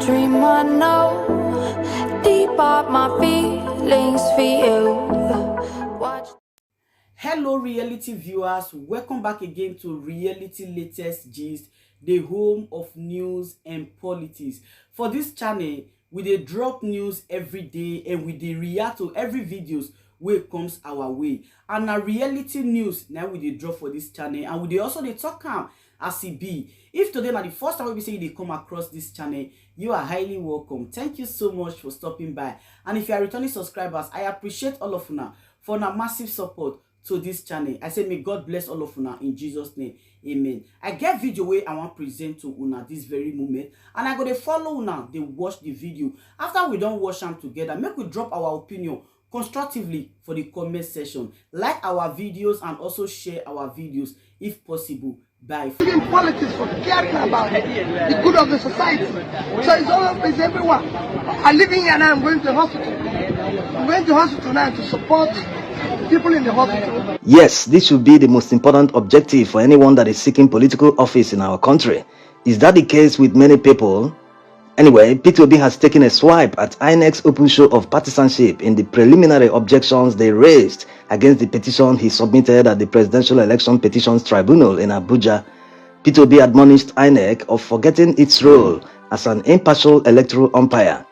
dream I know, deep up my feelings for you. Watch. Hello reality viewers, welcome back again to Reality Latest Gist, the home of news and politics. For this channel, we dey drop news every day and we dey react to every videos wey comes our way. And na reality news now we dey drop for this channel, and we dey also dey talk am as e be. If today na the first time we say you dey come across this channel, you are highly welcome. Thank you so much for stopping by. And if you are returning subscribers, I appreciate all of una for una massive support to this channel. I say may God bless all of una in Jesus name. Amen. I get video where I want present to una this very moment, and I go to follow una, they watch the video. After we don't watch them together, make we drop our opinion constructively for the comment section. Like our videos and also share our videos if possible. Bye. In politics, for caring about the good of the society. So it's everyone. I live in here now. I'm going to the hospital. I'm going to the hospital now to support people in the hospital. Yes, this should be the most important objective for anyone that is seeking political office in our country. Is that the case with many people? Anyway, P2B has taken a swipe at INEC's open show of partisanship in the preliminary objections they raised against the petition he submitted at the Presidential Election Petitions Tribunal in Abuja. P2B admonished INEC of forgetting its role as an impartial electoral umpire.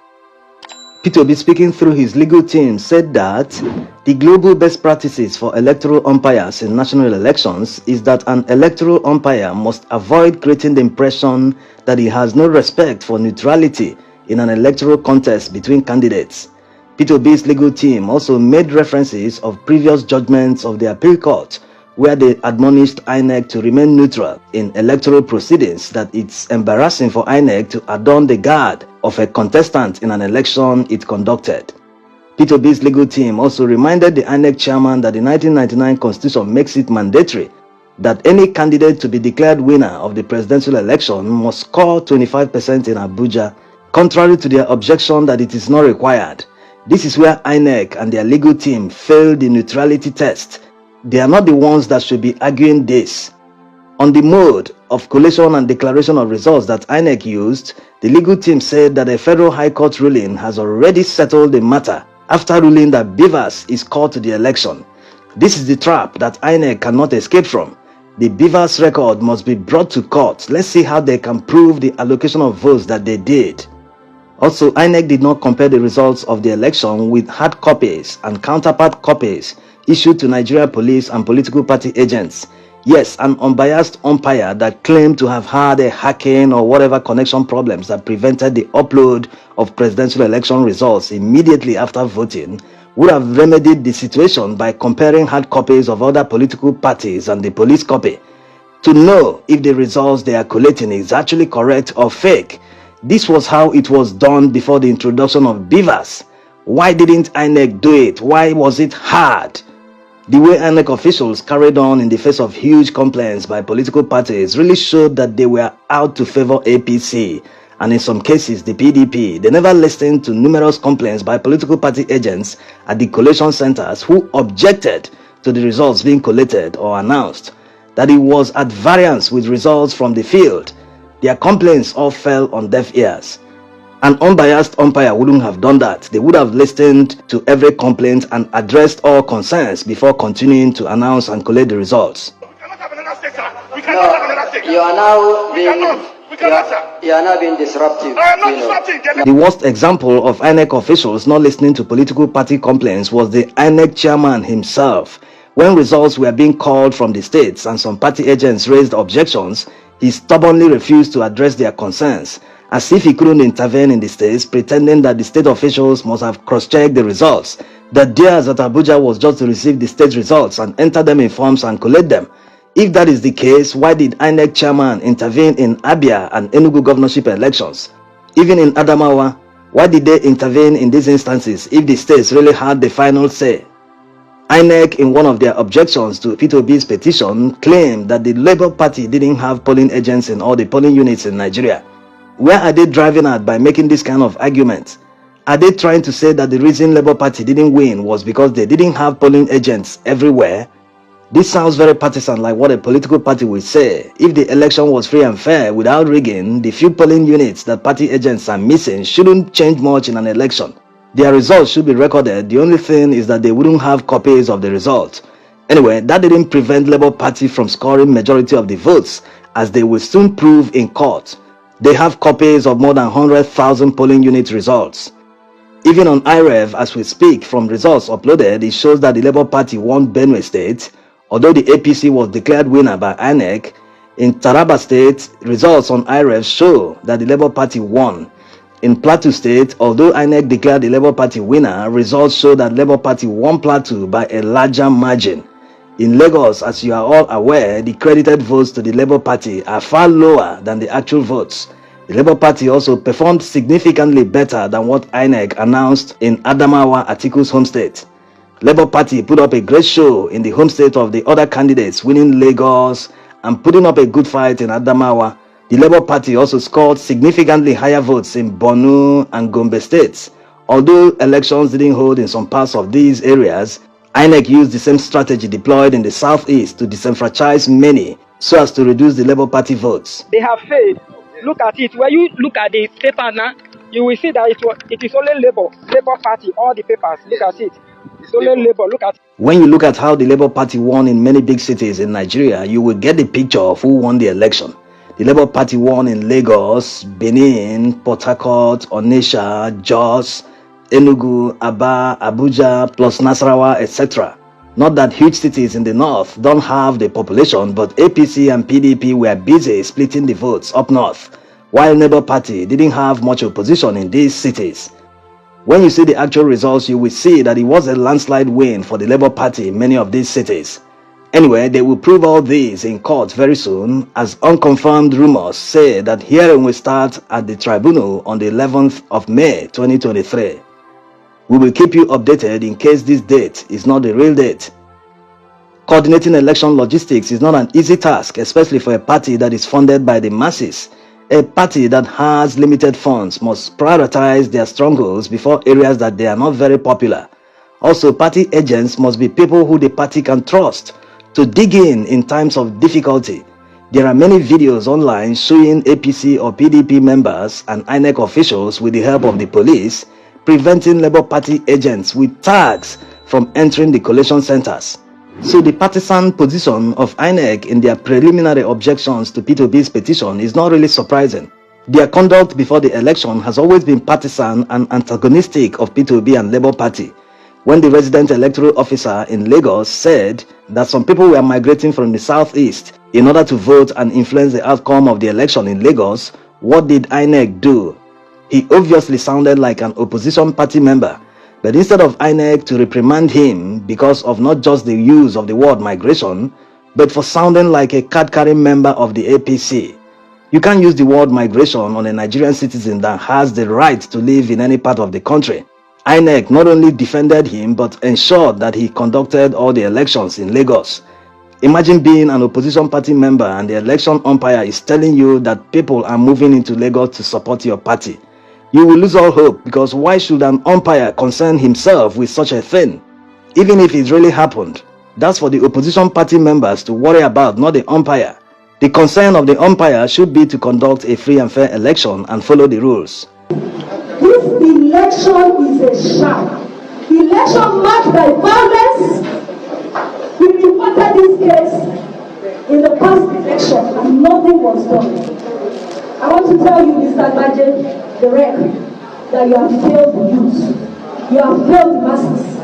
P2B, speaking through his legal team, said that the global best practices for electoral umpires in national elections is that an electoral umpire must avoid creating the impression that he has no respect for neutrality in an electoral contest between candidates. P2B's legal team also made references of previous judgments of the appeal court where they admonished INEC to remain neutral in electoral proceedings, that it's embarrassing for INEC to adorn the guard of a contestant in an election it conducted. P2B's legal team also reminded the INEC chairman that the 1999 constitution makes it mandatory that any candidate to be declared winner of the presidential election must score 25% in Abuja, contrary to their objection that it is not required. This is where INEC and their legal team failed the neutrality test. They are not the ones that should be arguing this. On the mode of collation and declaration of results that INEC used, the legal team said that a federal high court ruling has already settled the matter after ruling that Beavers is called to the election. This is the trap that INEC cannot escape from. The Beavers record must be brought to court. Let's see how they can prove the allocation of votes that they did. Also, INEC did not compare the results of the election with hard copies and counterpart copies issued to Nigeria police and political party agents. Yes, an unbiased umpire that claimed to have had a hacking or whatever connection problems that prevented the upload of presidential election results immediately after voting would have remedied the situation by comparing hard copies of other political parties and the police copy to know if the results they are collating is actually correct or fake. This was how it was done before the introduction of Beavers. Why didn't INEC do it? Why was it hard? The way INEC officials carried on in the face of huge complaints by political parties really showed that they were out to favor APC, and in some cases the PDP. They never listened to numerous complaints by political party agents at the collation centers who objected to the results being collated or announced, that it was at variance with results from the field. Their complaints all fell on deaf ears. An unbiased umpire wouldn't have done that. They would have listened to every complaint and addressed all concerns before continuing to announce and collate the results. You are now being disruptive. The worst example of INEC officials not listening to political party complaints was the INEC chairman himself. When results were being called from the states and some party agents raised objections, he stubbornly refused to address their concerns, as if he couldn't intervene in the states, pretending that the state officials must have cross-checked the results. That theirs at Abuja was just to receive the state results and enter them in forms and collate them. If that is the case, why did INEC chairman intervene in Abia and Enugu governorship elections? Even in Adamawa, why did they intervene in these instances if the states really had the final say? INEC, in one of their objections to P2B's petition, claimed that the Labour Party didn't have polling agents in all the polling units in Nigeria. Where are they driving at by making this kind of argument? Are they trying to say that the reason Labour Party didn't win was because they didn't have polling agents everywhere? This sounds very partisan, like what a political party would say. If the election was free and fair without rigging, the few polling units that party agents are missing shouldn't change much in an election. Their results should be recorded. The only thing is that they wouldn't have copies of the result. Anyway, that didn't prevent Labour Party from scoring majority of the votes, as they will soon prove in court. They have copies of more than 100,000 polling unit results. Even on IREV, as we speak, from results uploaded, it shows that the Labour Party won Benue State, although the APC was declared winner by INEC. In Taraba State, results on IREV show that the Labour Party won. In Plateau State, although INEC declared the Labour Party winner, results show that Labour Party won Plateau by a larger margin. In Lagos, as you are all aware, the credited votes to the Labour Party are far lower than the actual votes. The Labour Party also performed significantly better than what INEC announced in Adamawa Atiku's home state. Labour Party put up a great show in the home state of the other candidates, winning Lagos and putting up a good fight in Adamawa. The Labour Party also scored significantly higher votes in Borno and Gombe states. Although elections didn't hold in some parts of these areas, INEC used the same strategy deployed in the southeast to disenfranchise many so as to reduce the Labour Party votes. They have failed. Look at it. When you look at the paper now, you will see that it is only Labour Party, all the papers. Look at it. It's only Labour. Look at it. When you look at how the Labour Party won in many big cities in Nigeria, you will get the picture of who won the election. The Labour Party won in Lagos, Benin, Port Harcourt, Onitsha, Jos, Enugu, Aba, Abuja, plus Nasarawa, etc. Not that huge cities in the north don't have the population, but APC and PDP were busy splitting the votes up north, while Labour Party didn't have much opposition in these cities. When you see the actual results, you will see that it was a landslide win for the Labour Party in many of these cities. Anyway, they will prove all this in court very soon, as unconfirmed rumors say that hearing will start at the tribunal on the 11th of May 2023. We will keep you updated in case this date is not the real date. Coordinating election logistics is not an easy task, especially for a party that is funded by the masses. A party that has limited funds must prioritize their strongholds before areas that they are not very popular. Also, party agents must be people who the party can trust to dig in times of difficulty. There are many videos online showing APC or PDP members and INEC officials, with the help of the police, preventing Labour Party agents with tags from entering the collation centers. So the partisan position of INEC in their preliminary objections to P2B's petition is not really surprising. Their conduct before the election has always been partisan and antagonistic of P2B and Labour Party. When the resident electoral officer in Lagos said that some people were migrating from the southeast in order to vote and influence the outcome of the election in Lagos, what did INEC do? He obviously sounded like an opposition party member, but instead of INEC to reprimand him because of not just the use of the word migration, but for sounding like a card-carrying member of the APC. You can't use the word migration on a Nigerian citizen that has the right to live in any part of the country. INEC not only defended him, but ensured that he conducted all the elections in Lagos. Imagine being an opposition party member and the election umpire is telling you that people are moving into Lagos to support your party. You will lose all hope, because why should an umpire concern himself with such a thing? Even if it really happened, that's for the opposition party members to worry about, not the umpire. The concern of the umpire should be to conduct a free and fair election and follow the rules. This election is a sham. Election marked by violence. We reported this case in the past election and nothing was done. I want to tell you, Mr. Majid, the rec, that you have failed the youth. You have failed the masses.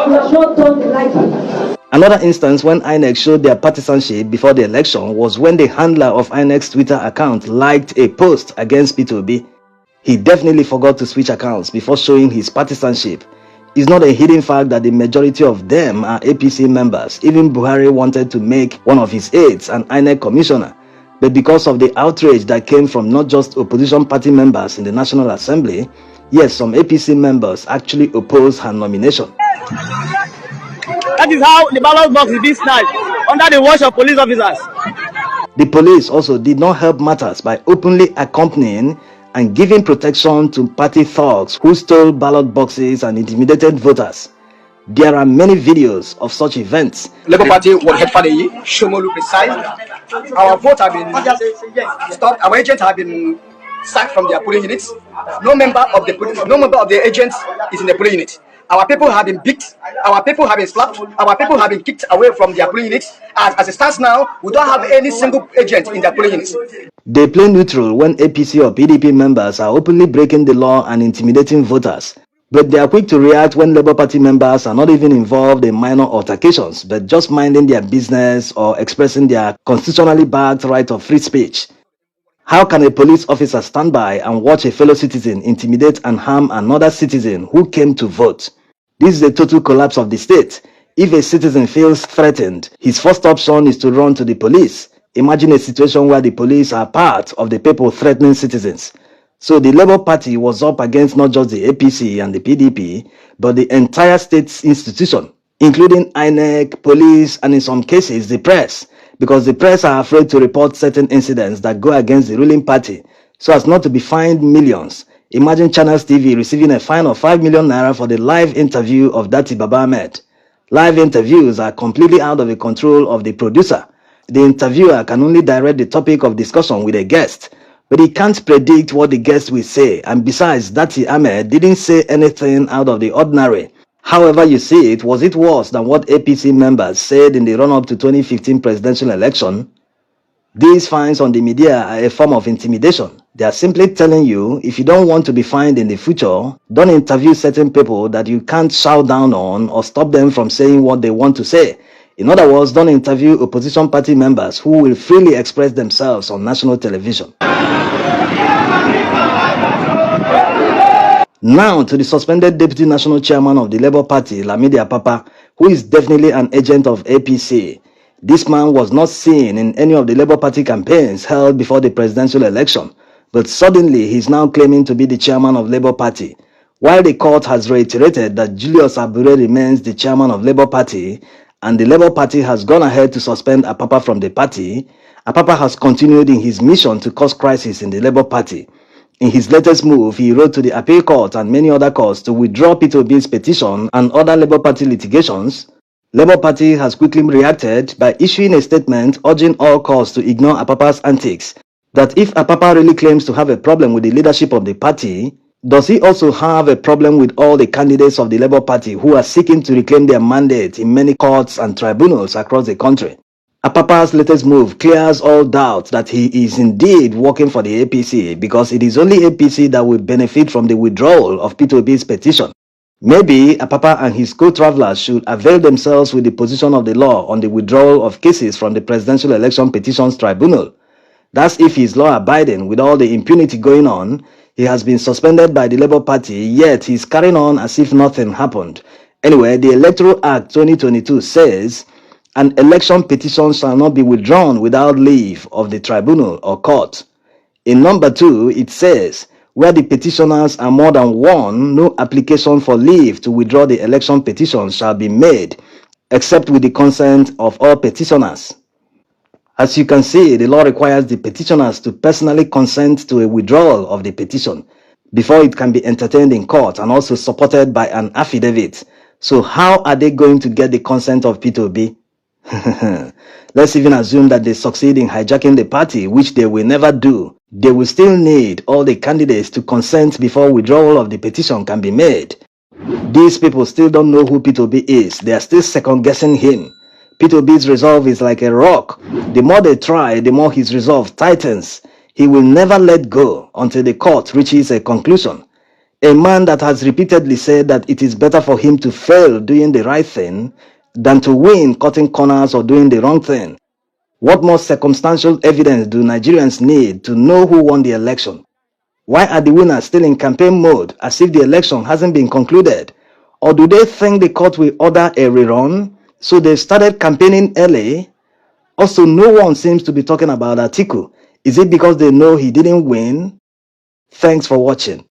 You have not done the like. Another instance when INEC showed their partisanship before the election was when the handler of INEC's Twitter account liked a post against P2B. He definitely forgot to switch accounts before showing his partisanship. It's not a hidden fact that the majority of them are APC members. Even Buhari wanted to make one of his aides an INEC commissioner. But because of the outrage that came from not just opposition party members in the National Assembly, yes, some APC members actually opposed her nomination. That is how the ballot box is this night, under the watch of police officers. The police also did not help matters by openly accompanying and giving protection to party thugs who stole ballot boxes and intimidated voters. There are many videos of such events. Labour Party would head for the Shomolu precise. Our votes have been stopped. Our agents have been sacked from their polling units. No member of the agents is in the polling unit. Our people have been beat. Our people have been slapped. Our people have been kicked away from their polling units. As it stands now, we don't have any single agent in their polling units. They play neutral when APC or PDP members are openly breaking the law and intimidating voters. But they are quick to react when Labour Party members are not even involved in minor altercations, but just minding their business or expressing their constitutionally backed right of free speech. How can a police officer stand by and watch a fellow citizen intimidate and harm another citizen who came to vote? This is a total collapse of the state. If a citizen feels threatened, his first option is to run to the police. Imagine a situation where the police are part of the people threatening citizens. So the Labour Party was up against not just the APC and the PDP, but the entire state's institution, including INEC, police, and in some cases the press, because the press are afraid to report certain incidents that go against the ruling party, so as not to be fined millions. Imagine Channels TV receiving a fine of 5 million naira for the live interview of Dati Baba Ahmed. Live interviews are completely out of the control of the producer. The interviewer can only direct the topic of discussion with a guest, but he can't predict what the guest will say, and besides, Dati Ahmed didn't say anything out of the ordinary. However you see it, was it worse than what APC members said in the run-up to 2015 presidential election? These fines on the media are a form of intimidation. They are simply telling you, if you don't want to be fined in the future, don't interview certain people that you can't shout down on or stop them from saying what they want to say. In other words, don't interview opposition party members who will freely express themselves on national television. Now to the suspended Deputy National Chairman of the Labour Party, Lamidi Apapa, who is definitely an agent of APC. This man was not seen in any of the Labour Party campaigns held before the presidential election, but suddenly he is now claiming to be the chairman of Labour Party. While the court has reiterated that Julius Abure remains the chairman of Labour Party, and the Labour Party has gone ahead to suspend Apapa from the party, Apapa has continued in his mission to cause crisis in the Labour Party. In his latest move, he wrote to the appeal court and many other courts to withdraw Peter Obi's petition and other Labour Party litigations. Labour Party has quickly reacted by issuing a statement urging all courts to ignore Apapa's antics. That if Apapa really claims to have a problem with the leadership of the party, does he also have a problem with all the candidates of the Labour Party who are seeking to reclaim their mandate in many courts and tribunals across the country? Apapa's latest move clears all doubt that he is indeed working for the APC, because it is only APC that will benefit from the withdrawal of Peter Obi's petition. Maybe Apapa and his co-travelers should avail themselves with the position of the law on the withdrawal of cases from the Presidential Election Petitions Tribunal. That's if he is law-abiding. With all the impunity going on, he has been suspended by the Labour Party, yet he is carrying on as if nothing happened. Anyway, the Electoral Act 2022 says, an election petition shall not be withdrawn without leave of the tribunal or court. In number 2, it says, where the petitioners are more than one, no application for leave to withdraw the election petition shall be made, except with the consent of all petitioners. As you can see, the law requires the petitioners to personally consent to a withdrawal of the petition before it can be entertained in court and also supported by an affidavit. So how are they going to get the consent of Peter Obi? Let's even assume that they succeed in hijacking the party, which they will never do. They will still need all the candidates to consent before withdrawal of the petition can be made. These people still don't know who Peter Obi is. They are still second-guessing him. Peter Obi's resolve is like a rock. The more they try, the more his resolve tightens. He will never let go until the court reaches a conclusion. A man that has repeatedly said that it is better for him to fail doing the right thing than to win cutting corners or doing the wrong thing. What more circumstantial evidence do Nigerians need to know who won the election? Why are the winners still in campaign mode as if the election hasn't been concluded? Or do they think the court will order a rerun? So they started campaigning early? Also, no one seems to be talking about Atiku. Is it because they know he didn't win? Thanks for watching.